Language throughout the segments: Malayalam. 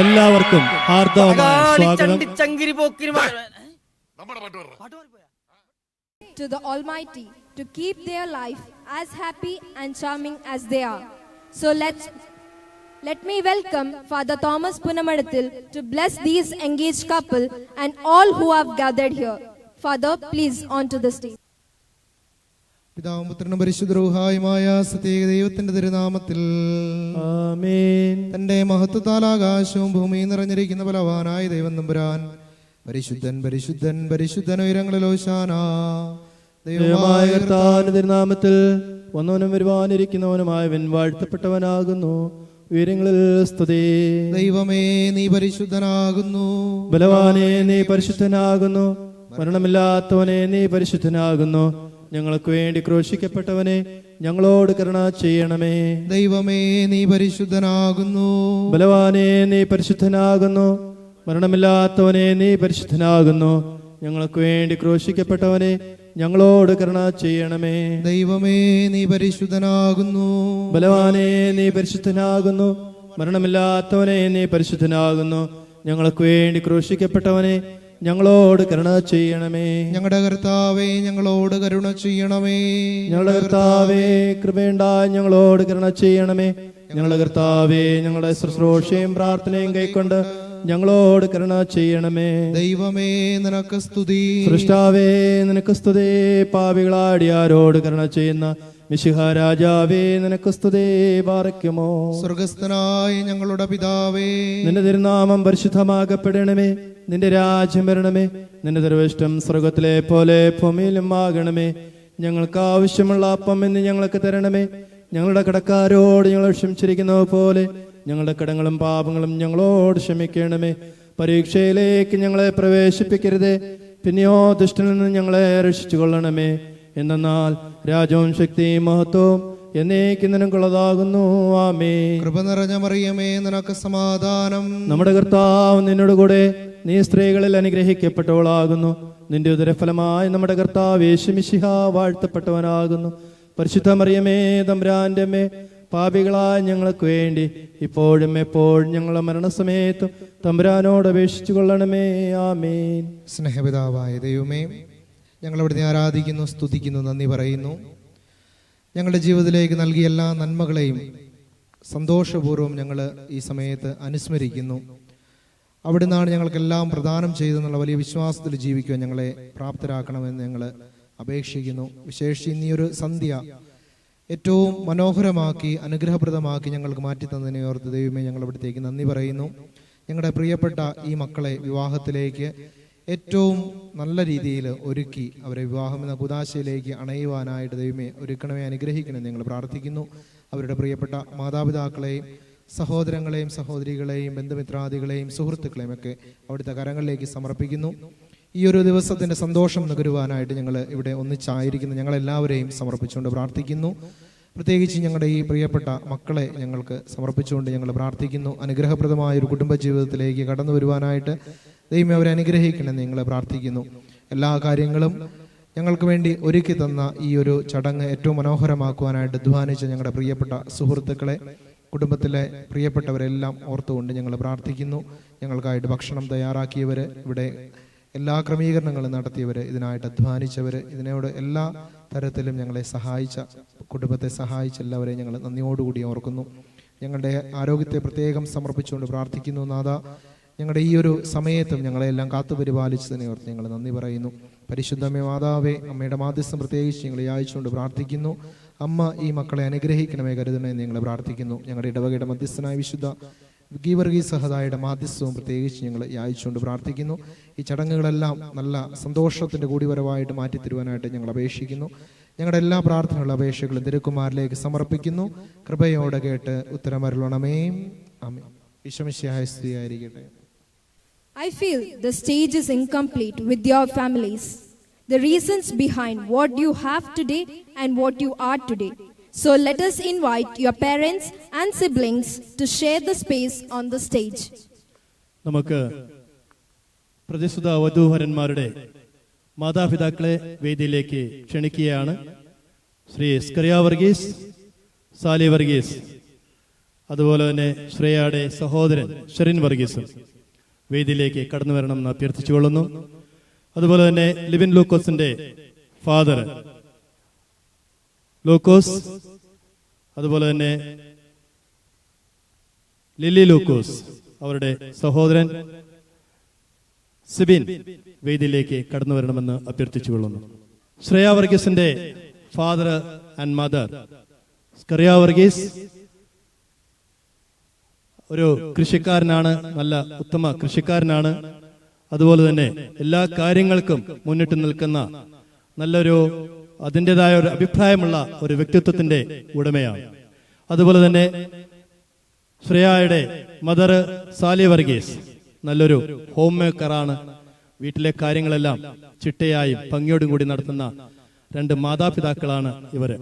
എല്ലാവർക്കും ഹാർദവമായ സ്വാഗതം. To the Almighty to keep their life as happy and charming as they are. So let me welcome Father Thomas Punamadathil to bless these engaged couple and all who have gathered here. Father, please on to the stage. പിതാവും പുത്രനും പരിശുദ്ധ റൂഹായുമായ സത്യേക ദൈവത്തിന്റെ തിരുനാമത്തിൽ ആമേൻ. തന്റെ മഹത്വത്താൽ ആകാശവും ഭൂമിയും നിറഞ്ഞിരിക്കുന്ന ബലവാനായ ദൈവം തമ്പുരാൻ പരിശുദ്ധൻ പരിശുദ്ധൻ പരിശുദ്ധൻ ഉയരങ്ങളിൽ ഹോശാന. ദൈവമായ കർത്താവിന്റെ തിരുനാമത്തിൽ വന്നവനും വരുവാനിരിക്കുന്നവനുമായവൻ വാഴ്ത്തപ്പെട്ടവനാകുന്നു. ഉയരങ്ങളിൽ സ്തുതി. ദൈവമേ, നീ പരിശുദ്ധനാകുന്നു. ബലവാനെ, നീ പരിശുദ്ധനാകുന്നു. മരണമില്ലാത്തവനെ, നീ പരിശുദ്ധനാകുന്നു. ഞങ്ങൾക്ക് വേണ്ടി ക്രൂശിക്കപ്പെട്ടവനെ, ഞങ്ങളോട് കരുണ ചെയ്യണമേ. ദൈവമേ, നീ പരിശുദ്ധനാകുന്നു. ബലവാനെ, നീ പരിശുദ്ധനാകുന്നു. മരണമില്ലാത്തവനെ, നീ പരിശുദ്ധനാകുന്നു. ഞങ്ങൾക്ക് വേണ്ടി ക്രൂശിക്കപ്പെട്ടവനെ, ഞങ്ങളോട് കരുണ ചെയ്യണമേ. ദൈവമേ, നീ പരിശുദ്ധനാകുന്നു. ബലവാനെ, നീ പരിശുദ്ധനാകുന്നു. മരണമില്ലാത്തവനെ, നീ പരിശുദ്ധനാകുന്നു. ഞങ്ങൾക്ക് വേണ്ടി ക്രൂശിക്കപ്പെട്ടവനെ, ഞങ്ങളോട് കരുണ ചെയ്യണമേ. ഞങ്ങളുടെ കർത്താവേ, ഞങ്ങളോട് കരുണ ചെയ്യണമേ. ഞങ്ങളുടെ കർത്താവേ, കൃപയുണ്ടായി ഞങ്ങളോട് കരുണ ചെയ്യണമേ. ഞങ്ങളുടെ കർത്താവേ, ഞങ്ങളുടെ ശുശ്രൂഷയും പ്രാർത്ഥനയും കൈക്കൊണ്ട് ഞങ്ങളോട് കരുണ ചെയ്യണമേ. ദൈവമേ, നിനക്ക് സ്തുതി. സൃഷ്ടാവേ, നിനക്ക് സ്തുതി. പാപികളാടിയാരോട് കരുണ ചെയ്യുന്ന മിശിഹ രാജാവേ, നിനക്ക് സ്തുതി. പാറയ്ക്കുമോ സ്വർഗസ്ഥനായ ഞങ്ങളുടെ പിതാവേ, നിന്റെ തിരുനാമം പരിശുദ്ധമാകപ്പെടണമേ. നിന്റെ രാജ്യം വരണമേ. നിന്റെ തിരുവിഷ്ടം സ്വർഗത്തിലെ പോലെ ഭൂമിയിലും ആകണമേ. ഞങ്ങൾക്ക് ആവശ്യമുള്ള അപ്പം ഇന്ന് ഞങ്ങൾക്ക് തരണമേ. ഞങ്ങളുടെ കടക്കാരോട് ഞങ്ങൾ ക്ഷമിച്ചിരിക്കുന്ന പോലെ ഞങ്ങളുടെ കടങ്ങളും പാപങ്ങളും ഞങ്ങളോട് ക്ഷമിക്കണമേ. പരീക്ഷയിലേക്ക് ഞങ്ങളെ പ്രവേശിപ്പിക്കരുതേ, പിന്നെയോ ദുഷ്ടനിൽ നിന്ന് ഞങ്ങളെ രക്ഷിച്ചു കൊള്ളണമേ. എന്നാൽ രാജവും ശക്തിയും മഹത്വവും എന്നേക്കും നിനക്കുള്ളതാകുന്നു. ആമേൻ. കൃപ നിറഞ്ഞ മറിയമേ, നിനക്ക് സമാധാനം. നമ്മുടെ കർത്താവ് നിന്നോട് കൂടെ, നീ സ്ത്രീകളിൽ അനുഗ്രഹിക്കപ്പെട്ടവളാകുന്നു. നിന്റെ ഉദരഫലമായി നമ്മുടെ കർത്താവ് യേശു മിശിഹ വാഴ്ത്തപ്പെട്ടവനാകുന്നു. പരിശുദ്ധ മറിയമേ, തമ്പുരാന്റെ അമ്മേ, പാപികളായ ഞങ്ങൾക്ക് വേണ്ടി ഇപ്പോഴും എപ്പോഴും ഞങ്ങളുടെ മരണസമയത്തും തമ്പുരാനോട് അപേക്ഷിച്ചു കൊള്ളണമേ. ആമേൻ. സ്നേഹപിതാവായ ദൈവമേ, ഞങ്ങളവിടുത്തെ ആരാധിക്കുന്നു, സ്തുതിക്കുന്നു, നന്ദി പറയുന്നു. ഞങ്ങളുടെ ജീവിതത്തിലേക്ക് നൽകിയ എല്ലാ നന്മകളെയും സന്തോഷപൂർവ്വം ഞങ്ങൾ ഈ സമയത്ത് അനുസ്മരിക്കുന്നു. അവിടുന്നാണ് ഞങ്ങൾക്കെല്ലാം പ്രദാനം ചെയ്തെന്നുള്ള വലിയ വിശ്വാസത്തിൽ ജീവിക്കുവാൻ ഞങ്ങളെ പ്രാപ്തരാക്കണമെന്ന് ഞങ്ങൾ അപേക്ഷിക്കുന്നു. വിശേഷിച്ച് ഇനിയൊരു സന്ധ്യ ഏറ്റവും മനോഹരമാക്കി അനുഗ്രഹപ്രദമാക്കി ഞങ്ങൾക്ക് മാറ്റിത്തന്നതിനെ ഓർത്ത് ദൈവമേ, ഞങ്ങൾ അവിടത്തേക്ക് നന്ദി പറയുന്നു. ഞങ്ങളുടെ പ്രിയപ്പെട്ട ഈ മക്കളെ വിവാഹത്തിലേക്ക് ഏറ്റവും നല്ല രീതിയിൽ ഒരുക്കി അവരെ വിവാഹം എന്ന കുദാശയിലേക്ക് അണയുവാനായിട്ട് ദൈവമേ ഒരുക്കണമേ, അനുഗ്രഹിക്കണമെന്ന് ഞങ്ങൾ പ്രാർത്ഥിക്കുന്നു. അവരുടെ പ്രിയപ്പെട്ട മാതാപിതാക്കളെയും സഹോദരങ്ങളെയും സഹോദരികളെയും ബന്ധുമിത്രാദികളെയും സുഹൃത്തുക്കളെയും ഒക്കെ അവിടുത്തെ കരങ്ങളിലേക്ക് സമർപ്പിക്കുന്നു. ഈ ഒരു ദിവസത്തിൻ്റെ സന്തോഷം നുകരുവാനായിട്ട് ഞങ്ങൾ ഇവിടെ ഒന്നിച്ചായിരിക്കുന്നു ഞങ്ങളെല്ലാവരെയും സമർപ്പിച്ചുകൊണ്ട് പ്രാർത്ഥിക്കുന്നു. പ്രത്യേകിച്ച് ഞങ്ങളുടെ ഈ പ്രിയപ്പെട്ട മക്കളെ ഞങ്ങൾക്ക് സമർപ്പിച്ചുകൊണ്ട് ഞങ്ങൾ പ്രാർത്ഥിക്കുന്നു. അനുഗ്രഹപ്രദമായ ഒരു കുടുംബജീവിതത്തിലേക്ക് കടന്നു വരുവാനായിട്ട് ദൈവമേ അവരെ അനുഗ്രഹിക്കണമെന്ന് ഞങ്ങൾ പ്രാർത്ഥിക്കുന്നു. എല്ലാ കാര്യങ്ങളും ഞങ്ങൾക്ക് വേണ്ടി ഒരുക്കി തന്ന ഈ ഒരു ചടങ്ങ് ഏറ്റവും മനോഹരമാക്കുവാനായിട്ട് അധ്വാനിച്ച ഞങ്ങളുടെ പ്രിയപ്പെട്ട സുഹൃത്തുക്കളെ, കുടുംബത്തിലെ പ്രിയപ്പെട്ടവരെല്ലാം ഓർത്തുകൊണ്ട് ഞങ്ങൾ പ്രാർത്ഥിക്കുന്നു. ഞങ്ങൾക്കായിട്ട് ഭക്ഷണം തയ്യാറാക്കിയവർ, ഇവിടെ എല്ലാ ക്രമീകരണങ്ങളും നടത്തിയവർ, ഇതിനായിട്ട് അധ്വാനിച്ചവർ, ഇതിനോട് എല്ലാ തരത്തിലും ഞങ്ങളെ സഹായിച്ച കുടുംബത്തെ സഹായിച്ച എല്ലാവരെയും ഞങ്ങൾ നന്ദിയോടുകൂടി ഓർക്കുന്നു. ഞങ്ങളുടെ ആരോഗ്യത്തെ പ്രത്യേകം സമർപ്പിച്ചുകൊണ്ട് പ്രാർത്ഥിക്കുന്നു. നാഥ, ഞങ്ങളുടെ ഈ ഒരു സമയത്തും ഞങ്ങളെല്ലാം കാത്തുപരിപാലിച്ചതിനെ ഓർത്ത് ഞങ്ങൾ നന്ദി പറയുന്നു. പരിശുദ്ധമേ മാതാവേ, അമ്മയുടെ മാധ്യസ്ഥം പ്രത്യേകിച്ച് ഞങ്ങൾ യാചിച്ചുകൊണ്ട് പ്രാർത്ഥിക്കുന്നു. അമ്മ ഈ മക്കളെ അനുഗ്രഹിക്കണമേ, കരുതണമെന്ന് ഞങ്ങൾ പ്രാർത്ഥിക്കുന്നു. ഞങ്ങളുടെ ഇടവകയുടെ മധ്യസ്ഥനായ വിശുദ്ധ ഗീവർഗീസ് സഹദായുടെ മാധ്യസ്ഥവും പ്രത്യേകിച്ച് ഞങ്ങൾ യാചിച്ചുകൊണ്ട് പ്രാർത്ഥിക്കുന്നു. ഈ ചടങ്ങുകളെല്ലാം നല്ല സന്തോഷത്തിൻ്റെ കൂടിവരവായിട്ട് മാറ്റിത്തരുവാനായിട്ട് ഞങ്ങൾ അപേക്ഷിക്കുന്നു. ഞങ്ങളുടെ എല്ലാ പ്രാർത്ഥനയുള്ള അപേക്ഷകളും തിരുക്കുമാരിലേക്ക് സമർപ്പിക്കുന്നു. കൃപയോടെ കേട്ട് ഉത്തരമരുളണമേ. ആമേൻ. ഈശോമിശിഹായ സ്തുതിയായിരിക്കട്ടെ. I feel the stage is incomplete with your families. The reasons behind what you have today and what you are today. So let us invite your parents and siblings to share the space on the stage. നമുക്ക് പ്രതിസുത വധൂവരന്മാരുടെ മാതാപിതാക്കളെ വേദിയിലേക്ക് ക്ഷണിക്കുകയാണ്. ശ്രീ സ്കറിയ വർഗീസ്, സാലി വർഗീസ്, അതുപോലെ തന്നെ ശ്രേയയുടെ സഹോദരൻ ഷെറിൻ വർഗീസും വേദിയിലേക്ക് കടന്നു വരണമെന്ന് അഭ്യർത്ഥിച്ചുകൊള്ളുന്നു. അതുപോലെ തന്നെ ലിബിൻ ലൂക്കോസിന്റെ ഫാദർ ലൂക്കോസ്, അതുപോലെ തന്നെ ലില്ലി ലൂക്കോസ്, അവരുടെ സഹോദരൻ സിബിൻ വേദിയിലേക്ക് കടന്നു വരണമെന്ന് അഭ്യർത്ഥിച്ചുകൊള്ളുന്നു. ശ്രേയ വർഗീസിന്റെ father and mother Scaria Varghese ഒരു കൃഷിക്കാരനാണ്, നല്ല ഉത്തമ കൃഷിക്കാരനാണ്. അതുപോലെ തന്നെ എല്ലാ കാര്യങ്ങൾക്കും മുന്നിട്ട് നിൽക്കുന്ന നല്ലൊരു അതിൻ്റെതായ ഒരു അഭിപ്രായമുള്ള ഒരു വ്യക്തിത്വത്തിന്റെ ഉടമയാണ്. അതുപോലെ തന്നെ ശ്രേയയുടെ മദർ സാലി വർഗീസ് നല്ലൊരു ഹോം മേക്കറാണ്. വീട്ടിലെ കാര്യങ്ങളെല്ലാം ചിട്ടയായും ഭംഗിയോടും കൂടി നടത്തുന്ന രണ്ട് മാതാപിതാക്കളാണ് ഇവര്.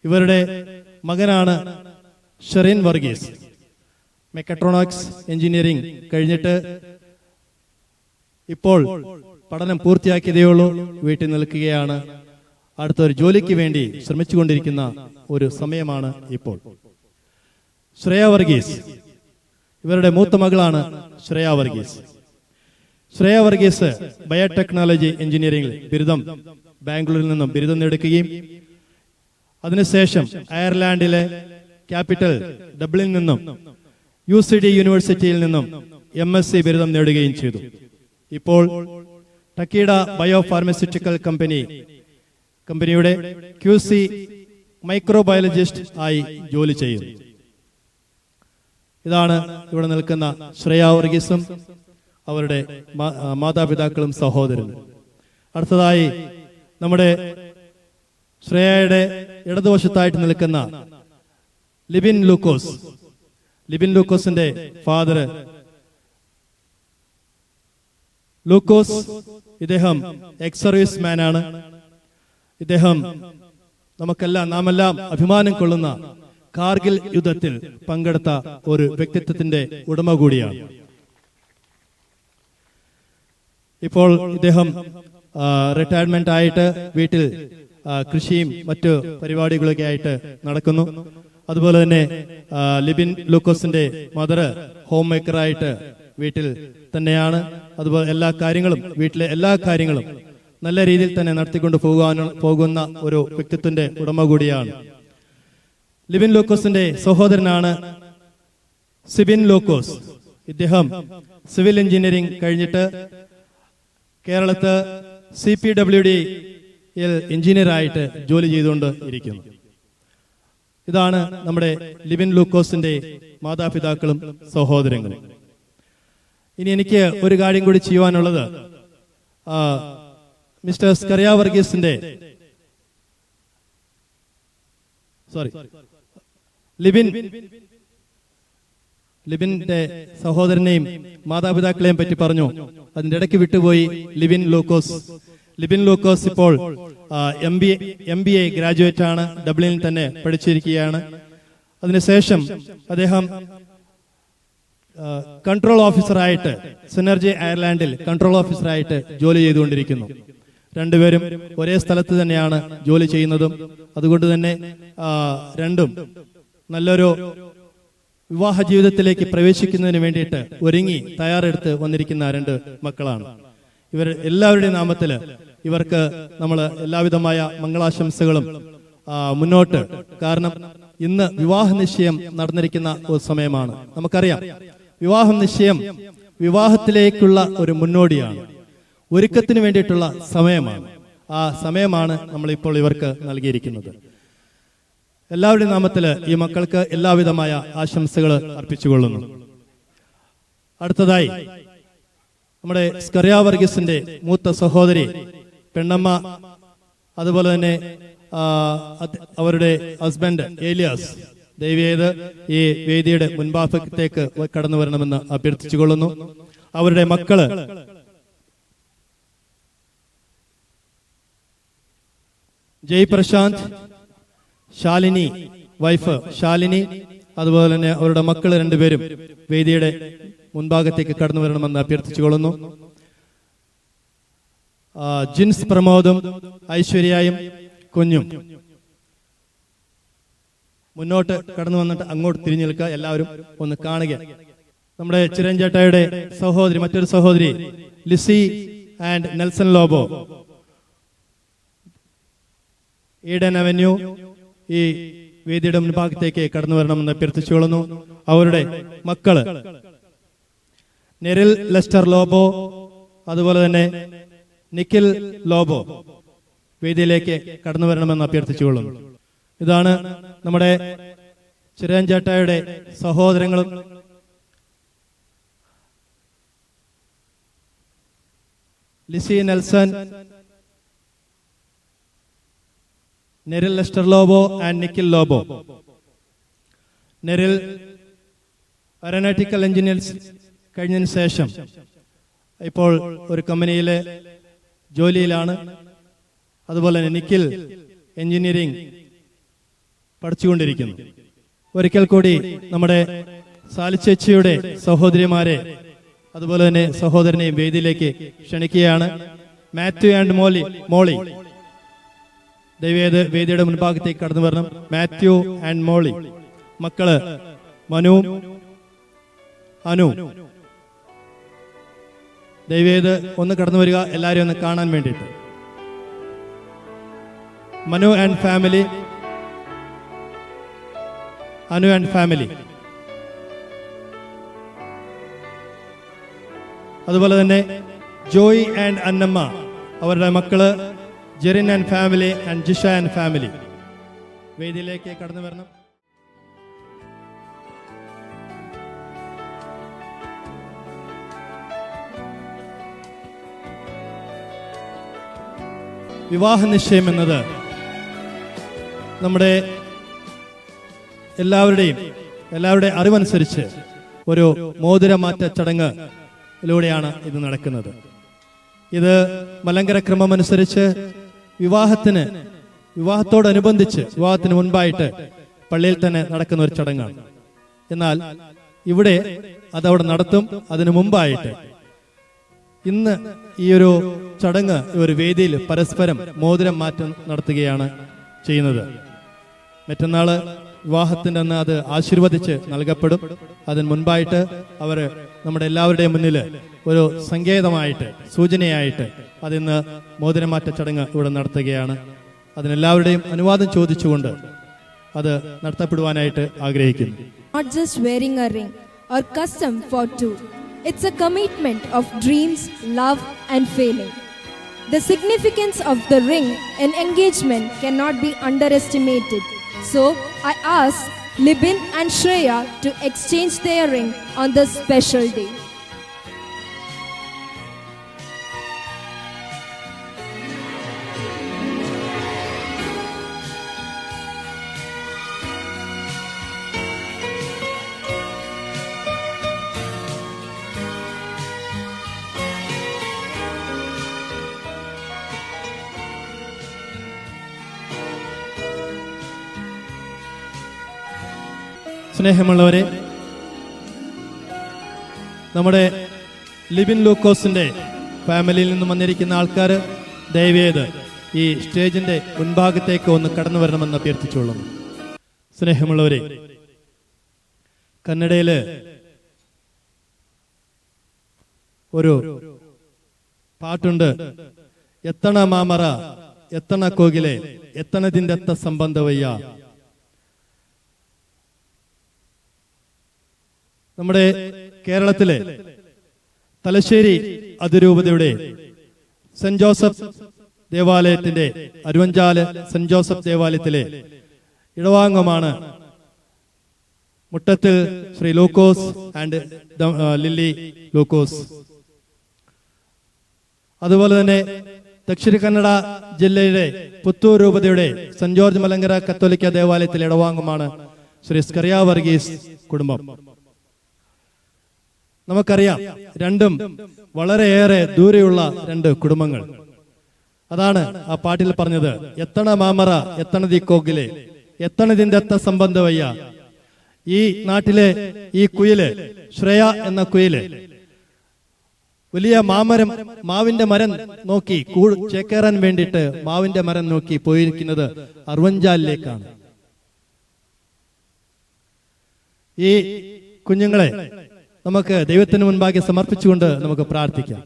ഇവരുടെ മകനാണ് ഷെറിൻ വർഗീസ്. മെക്കട്രോണിക്സ് എഞ്ചിനീയറിംഗ് കഴിഞ്ഞിട്ട് ഇപ്പോൾ പഠനം പൂർത്തിയാക്കിയതേയുള്ളൂ, വീട്ടിൽ നിൽക്കുകയാണ്. അടുത്തൊരു ജോലിക്ക് വേണ്ടി ശ്രമിച്ചുകൊണ്ടിരിക്കുന്ന ഒരു സമയമാണ് ഇപ്പോൾ. ശ്രേയ വർഗീസ് ഇവരുടെ മൂത്ത മകളാണ് ശ്രേയ വർഗീസ്. ശ്രേയ വർഗീസ് ബയോടെക്നോളജി എഞ്ചിനീയറിംഗിൽ ബിരുദം ബാംഗ്ലൂരിൽ നിന്നും ബിരുദം നേടുകയും അതിനുശേഷം അയർലാൻഡിലെ ക്യാപിറ്റൽ ഡബ്ലിനിൽ നിന്നും UCD യൂണിവേഴ്സിറ്റിയിൽ നിന്നും MSc ബിരുദം നേടുകയും ചെയ്തു. ഇപ്പോൾ ടക്കീഡ ബയോ ഫാർമസ്യൂട്ടിക്കൽ കമ്പനിയുടെ QC മൈക്രോബയോളജിസ്റ്റ് ആയി ജോലി ചെയ്യുന്നു. ഇതാണ് ഇവിടെ നിൽക്കുന്ന ശ്രേയ വർഗീസും അവരുടെ മാതാപിതാക്കളും സഹോദരനും. അടുത്തതായി നമ്മുടെ ശ്രേയയുടെ ഇടതുവശത്തായിട്ട് നിൽക്കുന്ന ലിബിൻ ലൂക്കോസ്. ലിബിൻ ലൂക്കോസിന്റെ ഫാദർ ലൂക്കോസ്, ഇദ്ദേഹം എക്സ് സർവീസ് മാൻ ആണ്. ഇദ്ദേഹം നാമെല്ലാം അഭിമാനം കൊള്ളുന്ന കാർഗിൽ യുദ്ധത്തിൽ പങ്കെടുത്ത ഒരു വ്യക്തിത്വത്തിന്റെ ഉടമ കൂടിയാണ്. ഇപ്പോൾ ഇദ്ദേഹം റിട്ടയർമെന്റ് ആയിട്ട് വീട്ടിൽ കൃഷിയും മറ്റു പരിപാടികളൊക്കെ ആയിട്ട് നടക്കുന്നു. അതുപോലെ തന്നെ ലിബിൻ ലൂക്കോസിന്റെ മദർ ഹോം മേക്കറായിട്ട് വീട്ടിൽ തന്നെയാണ്. അതുപോലെ വീട്ടിലെ എല്ലാ കാര്യങ്ങളും നല്ല രീതിയിൽ തന്നെ നടത്തിക്കൊണ്ട് പോകുന്ന ഒരു വ്യക്തിത്വത്തിന്റെ ഉടമ കൂടിയാണ്. ലിബിൻ ലൂക്കോസിന്റെ സഹോദരനാണ് സിബിൻ ലൂക്കോസ്. ഇദ്ദേഹം സിവിൽ എഞ്ചിനീയറിംഗ് കഴിഞ്ഞിട്ട് കേരളത്ത് CPWD എഞ്ചിനീയറായിട്ട് ജോലി ചെയ്തുകൊണ്ട് ഇരിക്കുന്നു. ഇതാണ് നമ്മുടെ ലിബിൻ ലൂക്കോസിന്റെ മാതാപിതാക്കളും സഹോദരങ്ങളും. ഇനി എനിക്ക് ഒരു കാര്യം കൂടി ചെയ്യുവാനുള്ളത്, മിസ്റ്റർ സ്കറിയ വർഗീസിന്റെ ലിബിന്റെ സഹോദരനെയും മാതാപിതാക്കളെയും പറ്റി പറഞ്ഞു. അതിന്റെ ഇടയ്ക്ക് വിട്ടുപോയി ലിബിൻ ലൂക്കോസ് ഇപ്പോൾ MBA ഗ്രാജുവേറ്റ് ആണ്, ഡബ്ലിനിൽ തന്നെ പഠിച്ചിരിക്കുകയാണ്. അതിനുശേഷം അദ്ദേഹം കൺട്രോൾ ഓഫീസറായിട്ട് സിനർജി അയർലാൻഡിൽ കൺട്രോൾ ഓഫീസറായിട്ട് ജോലി ചെയ്തുകൊണ്ടിരിക്കുന്നു. രണ്ടുപേരും ഒരേ സ്ഥലത്ത് തന്നെയാണ് ജോലി ചെയ്യുന്നതും. അതുകൊണ്ട് തന്നെ രണ്ടും നല്ലൊരു വിവാഹ ജീവിതത്തിലേക്ക് പ്രവേശിക്കുന്നതിന് വേണ്ടിയിട്ട് ഒരുങ്ങി തയ്യാറെടുത്ത് വന്നിരിക്കുന്ന രണ്ട് മക്കളാണ്. ഇവർ എല്ലാവരുടെയും നാമത്തിൽ ഇവർക്ക് നമ്മൾ എല്ലാവിധമായ മംഗളാശംസകളും മുന്നോട്ട്. കാരണം ഇന്ന് വിവാഹ നിശ്ചയം നടന്നിരിക്കുന്ന ഒരു സമയമാണ്. നമുക്കറിയാം, വിവാഹത്തിലേക്കുള്ള ഒരു മുന്നോടിയാണ്, ഒരുക്കത്തിന് വേണ്ടിയിട്ടുള്ള സമയമാണ്. ആ സമയമാണ് നമ്മളിപ്പോൾ ഇവർക്ക് നൽകിയിരിക്കുന്നത്. എല്ലാവരുടെയും നാമത്തിൽ ഈ മക്കൾക്ക് എല്ലാവിധമായ ആശംസകൾ അർപ്പിച്ചുകൊള്ളുന്നു. അടുത്തതായി നമ്മുടെ സ്കറിയ വർഗീസിന്റെ മൂത്ത സഹോദരി പെണ്ണമ്മ, അതുപോലെ തന്നെ അവരുടെ ഹസ്ബൻഡ് ഏലിയാസ് ദയവേത് ഈ വേദിയുടെ മുൻഭാഗത്തേക്ക് കടന്നു വരണമെന്ന് അഭ്യർത്ഥിച്ചുകൊള്ളുന്നു. അവരുടെ മക്കള് ജയ് പ്രശാന്ത്, ശാലിനി, വൈഫ് ശാലിനി, അതുപോലെ തന്നെ അവരുടെ മക്കള് രണ്ടുപേരും വേദിയുടെ മുൻഭാഗത്തേക്ക് കടന്നു വരണമെന്ന് അഭ്യർത്ഥിച്ചുകൊള്ളുന്നു. ജിൻസ് പ്രമോദും ഐശ്വര്യയും കുഞ്ഞും. മുന്നോട്ട് കടന്നു വന്നിട്ട് അങ്ങോട്ട് തിരിഞ്ഞു നിൽക്കുക. എല്ലാവരും ഒന്ന് കാണുക. നമ്മുടെ ചിരഞ്ചേട്ടായുടെ സഹോദരി, മറ്റൊരു സഹോദരി Lissy and Nelson Lobo, Eden Avenue, ഈ വേദിയുടെ മുൻഭാഗത്തേക്ക് കടന്നു വരണമെന്ന് അഭ്യർത്ഥിച്ചുകൊള്ളുന്നു. അവരുടെ മക്കള് നെറിൽ ലെസ്റ്റർ ലോബോ, അതുപോലെ തന്നെ നിഖിൽ ലോബോ വേദിയിലേക്ക് കടന്നു വരണമെന്ന് അഭ്യർത്ഥിച്ചുകൊള്ളുന്നു. ഇതാണ് നമ്മുടെ ചിരഞ്ചേട്ടായുടെ സഹോദരങ്ങളും Lissy Nelson, Neril Lester Lobo and Nikhil Lobo. Neril aeronautical engineers കഴിഞ്ഞതിന് ശേഷം ഇപ്പോൾ ഒരു കമ്പനിയിലെ ജോലിയിലാണ്. അതുപോലെ തന്നെ നിഖിൽ എഞ്ചിനീയറിംഗ് പഠിച്ചുകൊണ്ടിരിക്കുന്നു. ഒരിക്കൽ കൂടി നമ്മുടെ സാലിച്ചേച്ചിയുടെ സഹോദരിമാരെ അതുപോലെ തന്നെ സഹോദരനെയും വേദിയിലേക്ക് ക്ഷണിക്കുകയാണ്. മാത്യു ആൻഡ് മോളി ദയവേത് വേദിയുടെ മുൻഭാഗത്തേക്ക് കടന്നു വരണം. മാത്യു ആൻഡ് മോളി, മക്കള് മനു, അനു, ദയവേത് ഒന്ന് കടന്നു വരിക, എല്ലാവരും ഒന്ന് കാണാൻ വേണ്ടിയിട്ട്. Manu and family, Anu and family. അതുപോലെ തന്നെ ജോയ് ആൻഡ് അന്നമ്മ, അവരുടെ മക്കള് Jerin and family and Jisha and family വേദിയിലേക്ക് കടന്നു വരണം. വിവാഹ നിശ്ചയം എന്നത് നമ്മുടെ എല്ലാവരുടെ അറിവനുസരിച്ച് ഒരു മോതിരമാറ്റ ചടങ്ങിലൂടെയാണ് ഇത് നടക്കുന്നത്. ഇത് മലങ്കര ക്രമമനുസരിച്ച് വിവാഹത്തോടനുബന്ധിച്ച് വിവാഹത്തിന് മുൻപായിട്ട് പള്ളിയിൽ തന്നെ നടക്കുന്ന ഒരു ചടങ്ങാണ്. എന്നാൽ ഇവിടെ അതവിടെ നടത്തും. അതിനു മുമ്പായിട്ട് ഇന്ന് ഈ ഒരു ചടങ്ങ് ഒരു വേദിയിൽ പരസ്പരം മോതിരം മാറ്റം നടത്തുകയാണ് ചെയ്യുന്നത്. മറ്റന്നാള് വിവാഹത്തിന്റെ അന്ന് അത് ആശീർവദിച്ച് നൽകപ്പെടും. അതിന് മുൻപായിട്ട് അവർ നമ്മുടെ എല്ലാവരുടെയും മുന്നിൽ ഒരു സങ്കേതമായിട്ട്, സൂചനയായിട്ട് അതിന്ന് മോതിരമാറ്റ ചടങ്ങ് ഇവിടെ നടത്തുകയാണ്. അതിനെല്ലാവരുടെയും അനുവാദം ചോദിച്ചുകൊണ്ട് അത് നടത്തപ്പെടുവാനായിട്ട് ആഗ്രഹിക്കുന്നു. Not just wearing a ring or custom for two. It's a commitment of dreams, love and failing. The significance of the ring in engagement cannot be underestimated. So I ask Libin and Shreya to exchange their ring on this special day. സ്നേഹമുള്ളവരെ, നമ്മുടെ ലിബിൻ ലൂക്കോസിന്റെ ഫാമിലിയിൽ നിന്നും വന്നിരിക്കുന്ന ആൾക്കാർ ദയവേത് ഈ സ്റ്റേജിന്റെ മുൻഭാഗത്തേക്ക് ഒന്ന് കടന്നു വരണമെന്ന് അഭ്യർത്ഥിച്ചോളും. സ്നേഹമുള്ളവരെ, കന്നഡയില് ഒരു പാട്ടുണ്ട്. എത്തണ മാമറ എത്തണ കോകിലെ എത്തണതിന്റെ എത്ത സംബന്ധവയ്യ. നമ്മുടെ കേരളത്തിലെ തലശ്ശേരി അതിരൂപതയുടെ സെന്റ് ജോസഫ് ദേവാലയത്തിന്റെ അരുവഞ്ചാല് സെന്റ് ജോസഫ് ദേവാലയത്തിലെ ഇടവാംഗമാണ് മുട്ടത്തിൽ ശ്രീ ലൂക്കോസ് ആൻഡ് ലില്ലി ലൂക്കോസ്. അതുപോലെ തന്നെ ദക്ഷിണ കന്നഡ ജില്ലയിലെ പുത്തൂർ രൂപതയുടെ സെന്റ് ജോർജ് മലങ്കര കത്തോലിക്ക ദേവാലയത്തിലെ ഇടവാംഗമാണ് ശ്രീ സ്കറിയ വർഗീസ് കുടുംബം. നമുക്കറിയാം, രണ്ടും വളരെയേറെ ദൂരെയുള്ള രണ്ട് കുടുംബങ്ങൾ. അതാണ് ആ പാട്ടിൽ പറഞ്ഞത്, എത്തണ മാമറ എത്തണതി കോകിലെ എത്തണതിന്റെ എത്ത സംബന്ധവയ്യ. ഈ നാട്ടിലെ ഈ കുയില്, ശ്രേയ എന്ന കുയില്, വലിയ മാവിന്റെ മരം നോക്കി ചേക്കേറാൻ വേണ്ടിയിട്ട് മാവിന്റെ മരം നോക്കി പോയിരിക്കുന്നത് അറുവഞ്ചാലിലേക്കാണ്. ഈ കുഞ്ഞുങ്ങളെ നമുക്ക് ദൈവത്തിന് മുൻപാകെ സമർപ്പിച്ചുകൊണ്ട് നമുക്ക് പ്രാർത്ഥിക്കാം.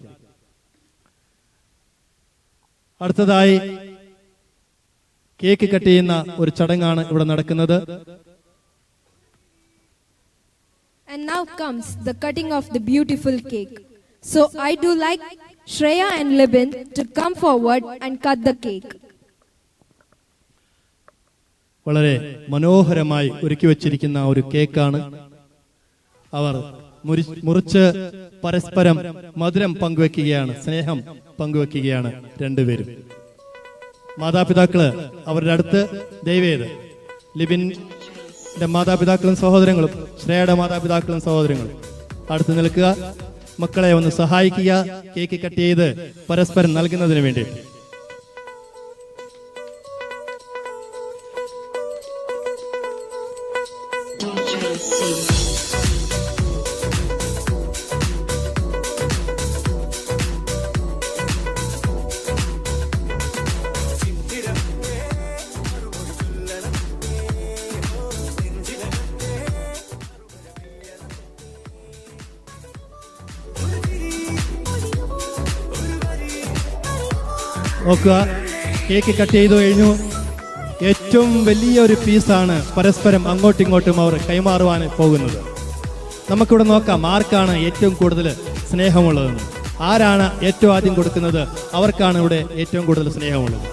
അടുത്തതായി കേക്ക് കട്ട് ചെയ്യുന്ന ഒരു ചടങ്ങാണ് ഇവിടെ നടക്കുന്നത്. And now comes the cutting of the beautiful cake. So I do like Shreya and Libin to come forward and cut the cake. വളരെ മനോഹരമായി ഒരുക്കി വച്ചിരിക്കുന്ന ഒരു കേക്കാണ്. അവർ മുറിച്ച് പരസ്പരം മധുരം പങ്കുവെക്കുകയാണ്, സ്നേഹം പങ്കുവെക്കുകയാണ് രണ്ടുപേരും. മാതാപിതാക്കള് അവരുടെ അടുത്ത് ദയവേത് ലിബിന്റെ മാതാപിതാക്കളും സഹോദരങ്ങളും ശ്രേയയുടെ മാതാപിതാക്കളും സഹോദരങ്ങളും അടുത്ത് നിൽക്കുക. മക്കളെ ഒന്ന് സഹായിക്കുക കേക്ക് കട്ട് ചെയ്ത് പരസ്പരം നൽകുന്നതിന് വേണ്ടി. നോക്കുക, കേക്ക് കട്ട് ചെയ്തു കഴിഞ്ഞു. ഏറ്റവും വലിയ ഒരു പീസാണ് പരസ്പരം അങ്ങോട്ടും ഇങ്ങോട്ടും അവർ കൈമാറുവാൻ പോകുന്നത്. നമുക്കിവിടെ നോക്കാം ആർക്കാണ് ഏറ്റവും കൂടുതൽ സ്നേഹമുള്ളതെന്ന്. ആരാണ് ഏറ്റവും ആദ്യം കൊടുക്കുന്നത് അവർക്കാണ് ഇവിടെ ഏറ്റവും കൂടുതൽ സ്നേഹമുള്ളത്.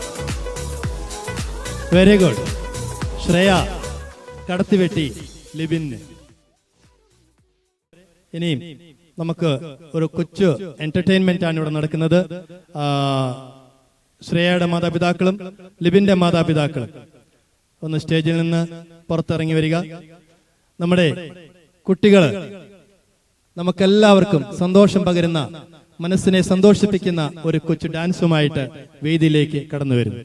Very good. ശ്രേയ കടത്തിവെട്ടി ലിബിന്. ഇനിയും നമുക്ക് ഒരു കൊച്ചു എന്റർടൈൻമെന്റ് ആണ് ഇവിടെ നടക്കുന്നത്. ശ്രേയയുടെ മാതാപിതാക്കളും ലിബിന്റെ മാതാപിതാക്കളും ഒന്ന് സ്റ്റേജിൽ നിന്ന് പുറത്തിറങ്ങി വരിക. നമ്മുടെ കുട്ടികള് നമുക്കെല്ലാവർക്കും സന്തോഷം പകരുന്ന, മനസ്സിനെ സന്തോഷിപ്പിക്കുന്ന ഒരു കൊച്ചു ഡാൻസുമായിട്ട് വേദിയിലേക്ക് കടന്നു വരുന്നു.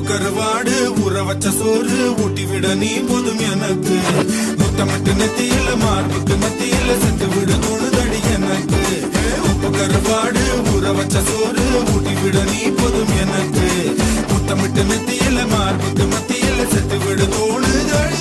கருவாடு ஊற வச்ச சோறு ஊட்டி விட நீ போதும் எனக்கு. முத்தமிட்டு நெத்தியில மார்புக்கு மத்தியில செத்து விட தோணுதடி எனக்கு. உப்பு கருவாடு ஊற வச்ச சோறு ஊட்டி விட நீ போதும் எனக்கு. முத்தமிட்டு நெத்தியில மார்புக்கு மத்தியில செத்து விட தோணுதடி.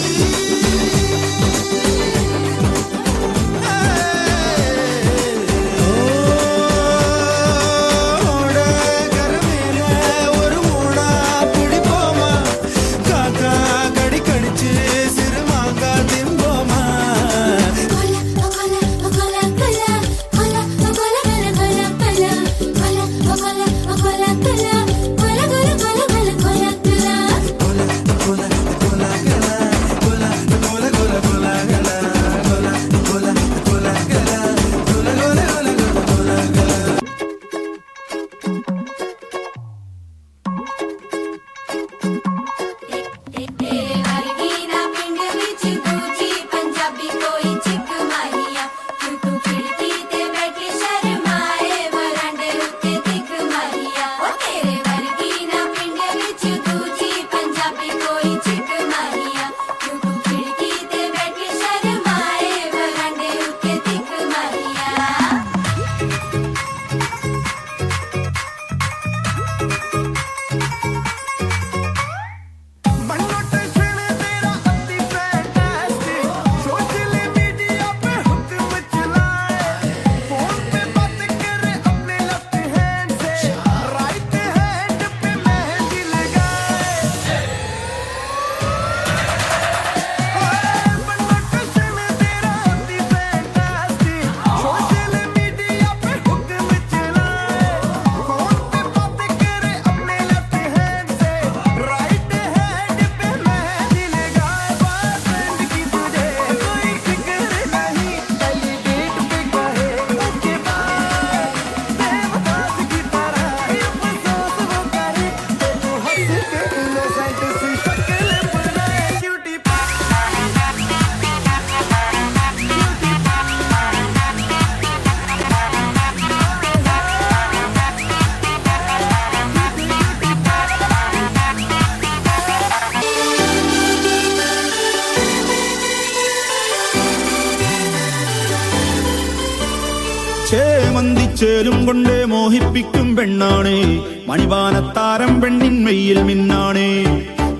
ചേമന്തിച്ചേലും കൊണ്ടേ മോഹിപ്പിക്കും പെണ്ണാണേ, മണിവാനത്താരം പെണ്ണിന്മയിൽ മിന്നാണേ.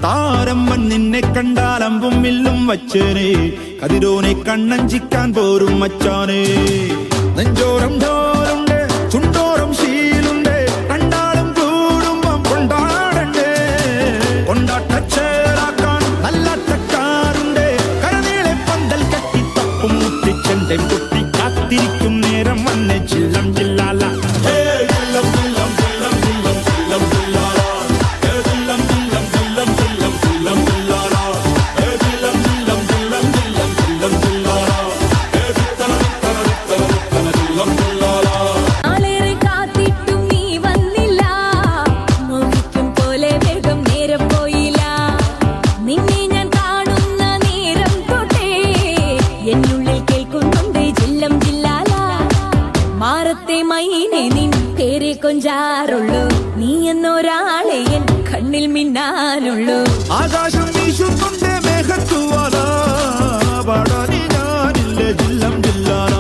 താരം നിന്നെ കണ്ടാൽ അമ്പും വില്ലും വച്ചേനെ, കതിരോനെ കണ്ണഞ്ചിക്കാൻ പോരും മച്ചാനേ. നെഞ്ചോരം ഡോറുണ്ട്, ചുണ്ടോറും ശീലുണ്ട്, രണ്ടാളും കൂടുമ്പം കൊണ്ടാടണ്ടേ. കൊണ്ടാട്ടച്ചേറാക്കാൻ നല്ലാട്ടക്കാരുണ്ട്, കരനീളെ പന്തൽ കെട്ടി തപ്പും മുട്ടിച്ചെണ്ടൻ കുട്ടി കാത്തിരിക്കും നേരം വന്നെ ചില്ലം ചില്ലാല. കൊഞ്ചാറുള്ളൂ നീ എന്നൊരാളെ എൻ കണ്ണിൽ മിന്നാനുള്ളൂ. ആകാശം വീശുന്നുണ്ടേ മേഘത്തുവാല, പാടാനി ഞാനില്ല ജില്ലം ജില്ലാല.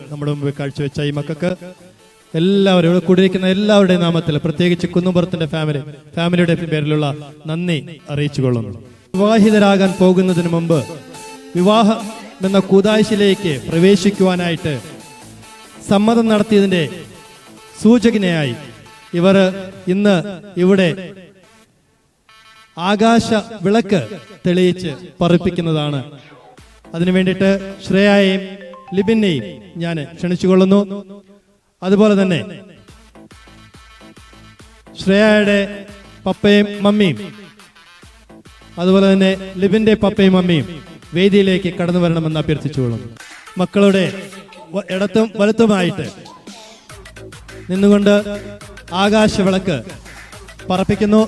നമ്മുടെ മുമ്പിൽ കാഴ്ചവെച്ച ഈ മക്കൾക്ക് എല്ലാവരും ഇവിടെ കൂടിയിരിക്കുന്ന എല്ലാവരുടെയും നാമത്തിൽ, പ്രത്യേകിച്ച് കുന്നുംപുറത്തിന്റെ ഫാമിലിയുടെ പേരിലുള്ള നന്ദി അറിയിച്ചുകൊള്ളുന്നു. വിവാഹിതരാകാൻ പോകുന്നതിന് മുമ്പ് വിവാഹം എന്ന കൂതാശയിലേക്ക് പ്രവേശിക്കുവാനായിട്ട് സമ്മതം നടത്തിയതിന്റെ സൂചകനായി ഇവർ ഇന്ന് ഇവിടെ ആകാശ വിളക്ക് തെളിയിച്ച് പറപ്പിക്കുന്നതാണ്. അതിനു വേണ്ടിയിട്ട് ശ്രേയയെയും ലിബിനെയും ഞാൻ ക്ഷണിച്ചുകൊള്ളുന്നു. അതുപോലെ തന്നെ ശ്രേയയുടെ പപ്പയും മമ്മിയും അതുപോലെ തന്നെ ലിബിന്റെ പപ്പയും മമ്മിയും വേദിയിലേക്ക് കടന്നു വരണമെന്ന് അഭ്യർത്ഥിച്ചുകൊള്ളുന്നു. മക്കളുടെ ഇടത്തും വലത്തുമായിട്ട് നിന്നുകൊണ്ട് ആകാശവിളക്ക് പറപ്പിക്കുന്നു.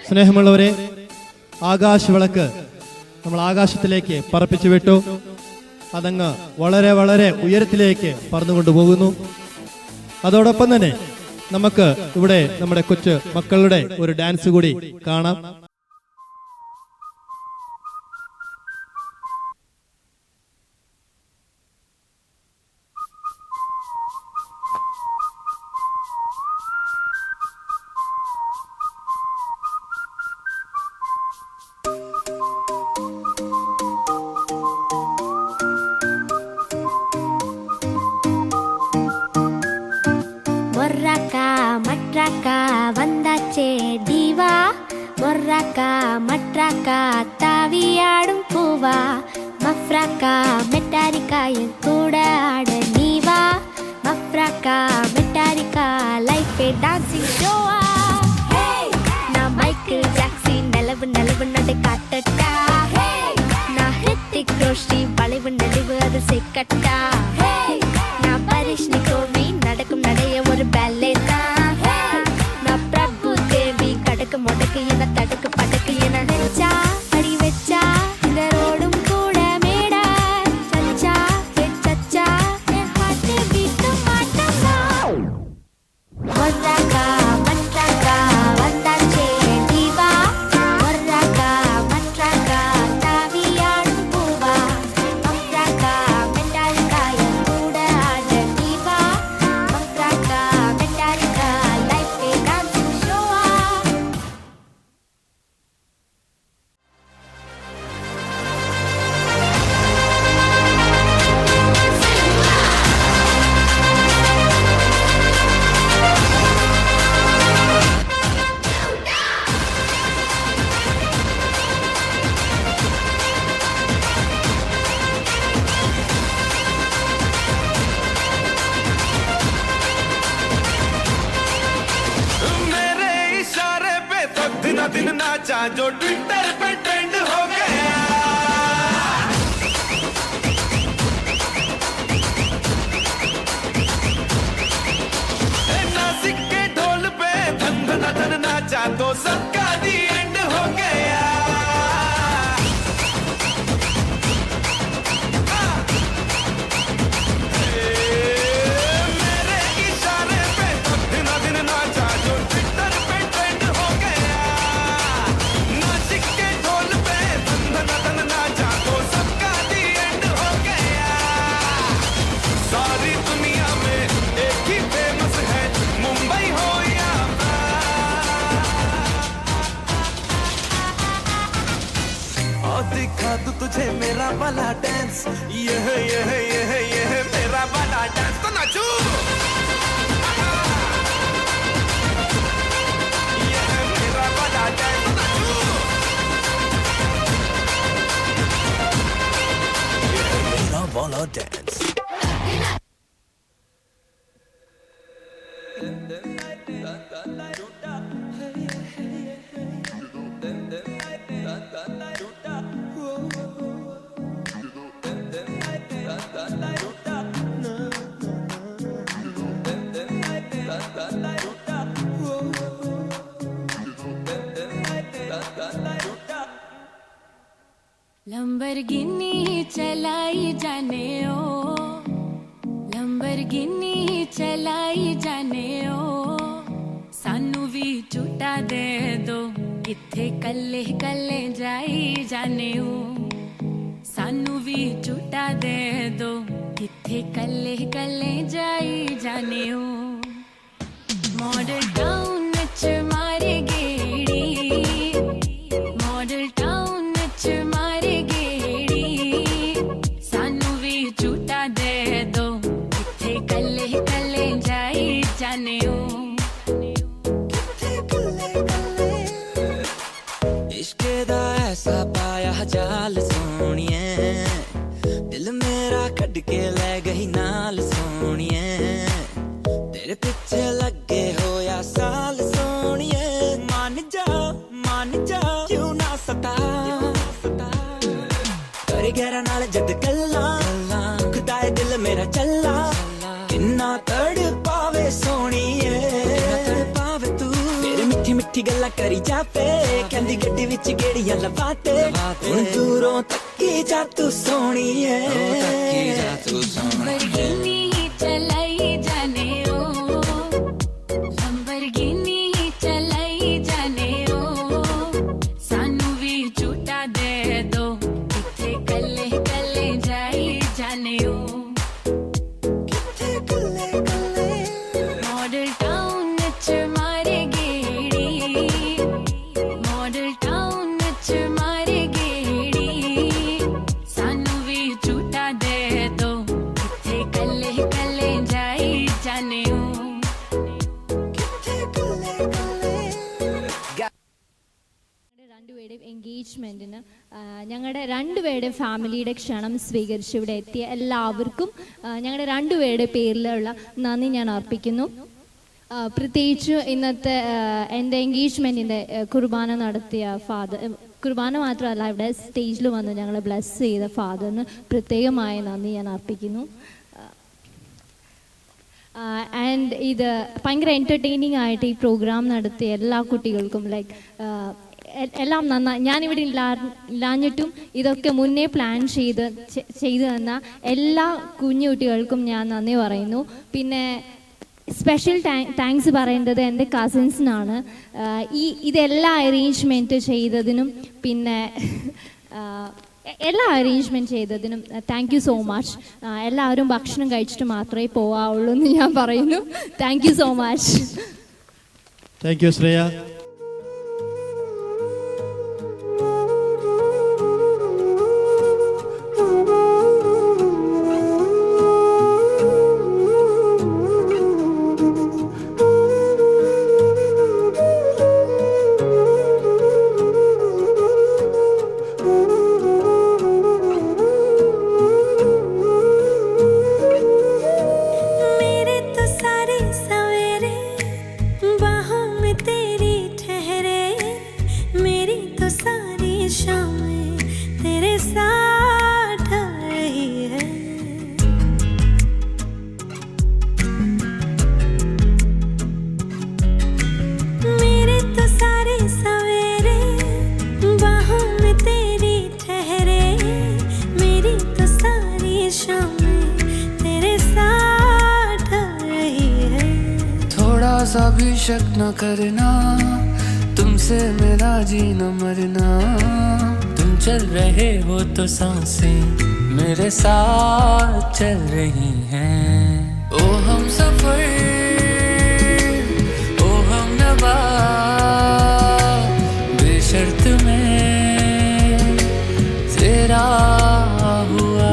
സ്നേഹമുള്ളവരെ, ആകാശവിളക്ക് നമ്മൾ ആകാശത്തിലേക്ക് പറപ്പിച്ചു വിട്ടു. അതങ്ങ് വളരെ വളരെ ഉയരത്തിലേക്ക് പറന്നുകൊണ്ടുപോകുന്നു. അതോടൊപ്പം തന്നെ നമുക്ക് ഇവിടെ നമ്മുടെ കൊച്ചു മക്കളുടെ ഒരു ഡാൻസ് കൂടി കാണാം. മട്രാക്ക താവിയാടും പൂവാ മഫ്രാക്ക മെറ്റാരിക്കായും കൂടെ ആട നീവാ മഫ്രാക്ക മെറ്റാരിക്ക ലൈഫ് ഡാൻസിങ് ഷോവാ నా మైకిల్ జాక్సన్ నెలవు నెలవు నడు కాటటా నా హృతిక్ రోషన్ వளைவு நெளிவு அது செக்கட்டா నా பரிஷ் நிக்கோவி நடக்கும் நடைய ஒரு ballet தான் நான் பிரபு தேவி கடக்கு முடக்கு என தடுக்கு படக்கு என வெச்சா அடி வெச்சா இந்த ரோடும் கூட மேடா சச்சா சச்சா என் ஹார்ட் பீட் மாட்டா மொர்ராக்கா மட்ராக்கா வந்தாச்சே ஜீவா மொர்ராக்கா மட்ராக்கா தாவியாடும் பூவா மஃப்ராக்கா மெட்டாரிக்கா என் கூட ஆட ஜீவா மஃப்ராக்கா மெட்டாரிக்கா லைஃப் டான்சிங் ஷோவா मेरे इशारे पे तो दिन दिन नाचा जो ट्विटर पे ट्रेंड हो गया नासिक के ढोल पे धन धन धन नाचा तो सबका दी एंड हो गया मेरे इशारे पे तो दिन दिन नाचा जो ट्विटर पे ट्रेंड हो गया नासिक के ढोल पे धन धन धन नाचा तो सबका दी एंड हो गया सारी दुनिया में एक ही फेमस है मुंबई हो या और दिखा तू तुझे मेरा वाला डांस यह मेरा वाला डांस तो नाचू यह मेरा वाला डांस तो नाचू यह मेरा वाला डांस लंबरगिनी चलाई जाने ओ लंबरगिनी चलाई जाने ओ सानू भी झूठा दे दो किथे कल्ले कल्ले जाई जाने ओ सानू भी झूठा दे दो किथे कल्ले कल्ले जाई जाने ओ मॉडल टाउन च मारे गेड़ी मॉडल टाउन च मारे गेड़ी सानू भी झूठा दे दो किथे कल्ले कल्ले जाई जाने ओ इश्क दा ऐसा पाया जाल सोनिए दिल मेरा कट के ले गई नाल सोनिए तेरे पीछे लगे होया साल सोनिए मान जा क्यों ना सता कर गहरा नाल जद गल्ला खुदाए दिल मेरा चला किन्ना तड़ पावे सोनिए पावे तू मेरे मिठी मिठी गल्ला करी जावे कहंदी गड्डी विच गेड़ियां लवाते हुण दूरों तक्की जा तू सोनिए लंबरगिनी चलाई जाने ओ लंबरगिनी चलाई जाने ओ सानू भी झूठा दे दो किथे कल्ले कल्ले जाई जाने ओ मॉडल टाउन च मारे गेड़ी मॉडल टाउन च मारे गेड़ी सानू भी झूठा दे दो किथे कल्ले ഞങ്ങളുടെ രണ്ടുപേരുടെ ഫാമിലിയുടെ ക്ഷണം സ്വീകരിച്ച് ഇവിടെ എത്തിയ എല്ലാവർക്കും ഞങ്ങളുടെ രണ്ടുപേരുടെ പേരിലുള്ള നന്ദി ഞാൻ അർപ്പിക്കുന്നു. പ്രത്യേകിച്ച് ഇന്നത്തെ എൻ്റെ എൻഗേജ്മെൻറ്റിൻ്റെ കുർബാന നടത്തിയ ഫാദർ, കുർബാന മാത്രമല്ല ഇവിടെ സ്റ്റേജിൽ വന്ന് ഞങ്ങളെ ബ്ലെസ് ചെയ്ത ഫാദറിന് പ്രത്യേകമായ നന്ദി ഞാൻ അർപ്പിക്കുന്നു. ആൻഡ് ഇത് ഭയങ്കര എൻ്റർടൈനിങ് ആയിട്ട് ഈ പ്രോഗ്രാം നടത്തിയ എല്ലാ കുട്ടികൾക്കും എല്ലാം നന്നായി, ഞാനിവിടെ ഇല്ലാഞ്ഞിട്ടും ഇതൊക്കെ മുന്നേ പ്ലാൻ ചെയ്തു തന്ന എല്ലാ കുഞ്ഞു കുട്ടികൾക്കും ഞാൻ നന്ദി പറയുന്നു. പിന്നെ സ്പെഷ്യൽ താങ്ക്സ് പറയേണ്ടത് എൻ്റെ കസിൻസിനാണ്. ഇതെല്ലാം അറേഞ്ച്മെൻറ്റ് ചെയ്തതിനും പിന്നെ എല്ലാ അറേഞ്ച്മെൻറ്റ് ചെയ്തതിനും താങ്ക് യു സോ മച്ച്. എല്ലാവരും ഭക്ഷണം കഴിച്ചിട്ട് മാത്രമേ പോവാവുള്ളൂ എന്ന് ഞാൻ പറയുന്നു. Thank you so much. Thank you Shreya. सा भी शक न करना, तुमसे मेरा जीना मरना। तुम चल रहे हो तो सांसें मेरे साथ चल रही हैं। ओ हम सफर, ओ हम नवा, बेशर्त में तेरा हुआ।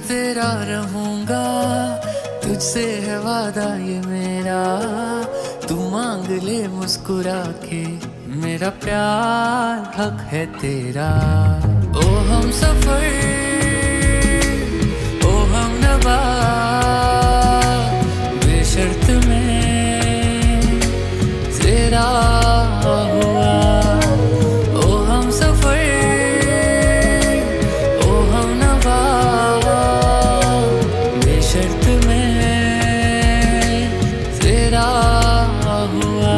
तेरा रहूंगा, तुझसे है वादा ये मेरा। तू मांग ले मुस्कुरा के, मेरा प्यार हक है तेरा। ओ हम सफर, ओ हम नवा, बेशर्त में तेरा हुआ। ओ हम सफर, ओ हम नवा, बेशर्त में तेरा हुआ।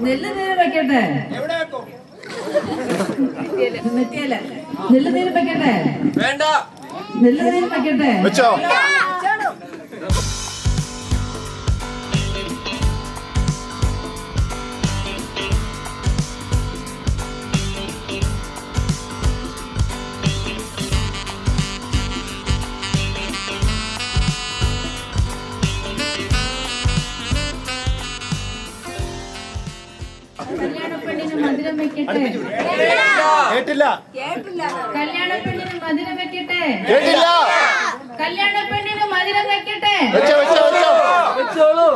നെല്ലുനീര് വെക്കട്ടെ? നെറ്റിയല്ല. നെല്ലുനീര് വെക്കട്ടെ? വേണ്ട. നെല്ലുനീര് വെക്കട്ടെ? വെച്ചോ. കല്യാണപ്പെണ്ണിന് മധുരം വെക്കട്ടെ? കേട്ടില്ല. കല്യാണപ്പെണ്ണിന് മധുരം വെക്കട്ടെ? കേട്ടില്ല. കല്യാണപ്പെണ്ണിന് മധുരം വെക്കട്ടെ? വെച്ചോ വെച്ചോ വെച്ചോ വെച്ചോളൂ.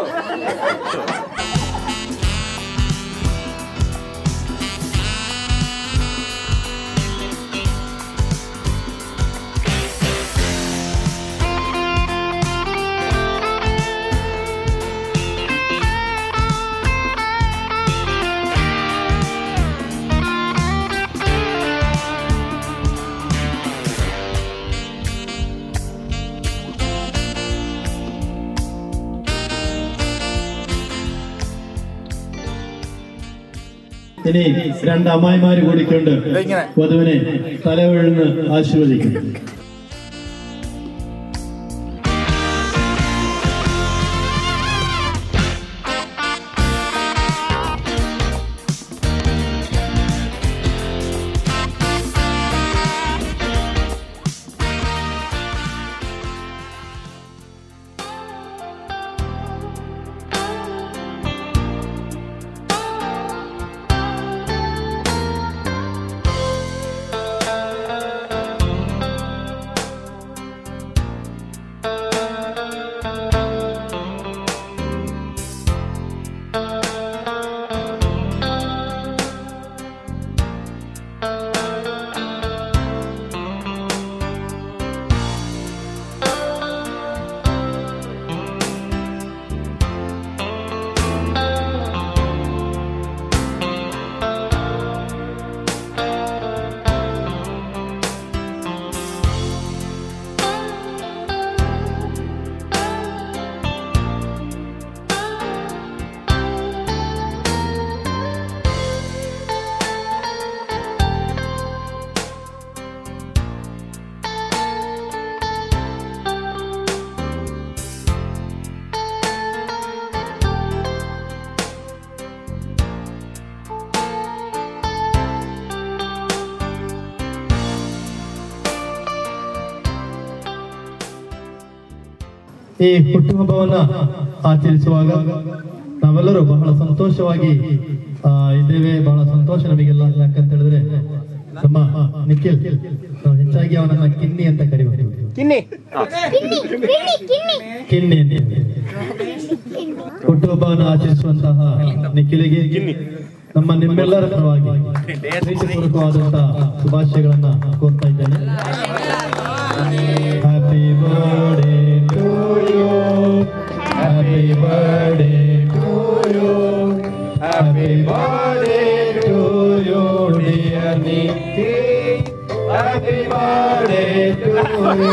ഇനി രണ്ട് അമ്മായിമാര് കൂടിക്കൊണ്ട് വധുവിനെ തലവിഴുന്ന് ആശീർവദിക്കും. ಈ ಹುಟ್ಟುಹಬ್ಬವನ್ನ ಆಚರಿಸುವಾಗ ನಾವೆಲ್ಲರೂ ಬಹಳ ಸಂತೋಷವಾಗಿ ಇದ್ದೇವೆ. ಬಹಳ ಸಂತೋಷ ನಮಗೆಲ್ಲ. ಯಾಕಂತ ಹೇಳಿದ್ರೆ ನಮ್ಮ ನಿಖಿಲ್ ಹೆಚ್ಚಾಗಿ ಅವನನ್ನ ಕಿನ್ನಿ ಅಂತ ಕರೀಬಹುದು. ಕಿನ್ನಿ ಅಂತ ಹುಟ್ಟುಹಬ್ಬವನ್ನು ಆಚರಿಸುವಂತಹ ನಿಖಿಲಿಗೆ ನಮ್ಮ ನಿಮ್ಮೆಲ್ಲರ ಪರವಾಗಿ ಪ್ರೀತಿಪೂರ್ವಕವಾದಂತಹ ಶುಭಾಶಯಗಳನ್ನ ಕೋರ್ತಾ ಇದ್ದೇನೆ. Happy birthday to you, happy birthday to you, happy birthday to you dear Nikhi, happy birthday to you.